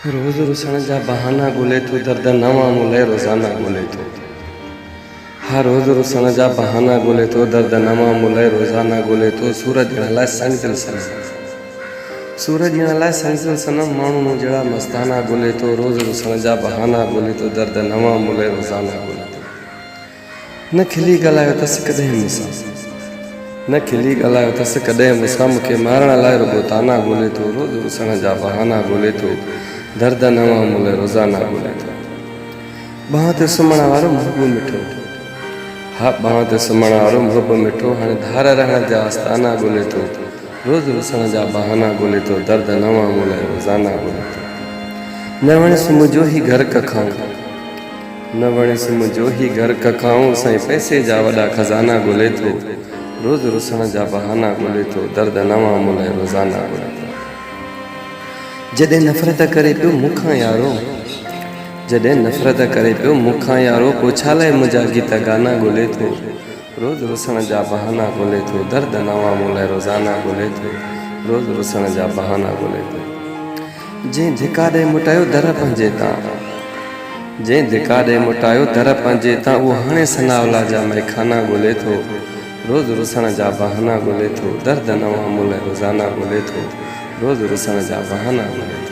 रोज़ रुसण जा बहाना ॻोल्हे थो, दर्द नवां मुले रोज़ाना ॻोल्हे थो। हर रोज़ रुसण जा बहाना ॻोल्हे थो, दर्द नवां मुले रोज़ाना ॻोल्हे थो। सूरज ॾियण लाइ संग सनम, सूरज ॾियण लाइ संग सनम, माण्हू जहिड़ा मस्ताना ॻोल्हे थो। रोज़ रुसण जा बहाना ॻोल्हे थो, दर्द नवां मुले रोज़ाना ॻोल्हे थो। न खिली ॻाल्हायो अथसि कॾहिं मूंसां, न खिली ॻाल्हायो अथसि कॾहिं मूंसां, मूंखे मारण लाइ रुॻो ताना ॻोल्हे थो। रोज़ रुसण जा बहाना ॻोल्हे थो, दर्द नवां मुले रोज़ाना ॻोल्हे थो। बांह ते सुम्हण वारो मुरबो मिठो, हा बांह ते सुम्हण वारो मुरबो मिठो, हाणे धार रहण जा आस्ताना ॻोल्हे थो। रोज़ रुसण जा बहाना ॻोल्हे थो, दर्द नवां मुले रोज़ाना ॻोल्हे थो। न वणेसि मुंहिंजो ही घर कखाऊं, न वणेसि मुंहिंजो ही घर कखाऊं, साईं पैसे जा वॾा खज़ाना ॻोल्हे थो। रोज़ रुसण जा बहाना ॻोल्हे थो, दर्द नवां मुले रोज़ाना ॻोल्हे थो। जॾहिं नफ़रत करे पियो मूंखां यारो, जॾहिं नफ़रत करे पियो मूंखां यारो, पोइ छा लाइ मुंहिंजा गीत गाना ॻोल्हे थो। रोज़ रुसण जा बहाना ॻोल्हे थो, दर्द नवां मुले रोज़ाना ॻोल्हे थो। रोज़ रुसण जा बहाना ॻोल्हे थो। जंहिं धिका ॾे मुटायो दर पंहिंजे तां, जंहिं धिका ॾे मुटायो दर पंहिंजे तां, उहो हाणे सनावला जा मैखाना ॻोल्हे थो। रोज़ रुसण जा बहाना ॻोल्हे थो, दर्द नवां मुले रोज़ाना ॻोल्हे थो। रोज़ रुसण जा बहाना ॻोल्हे थो।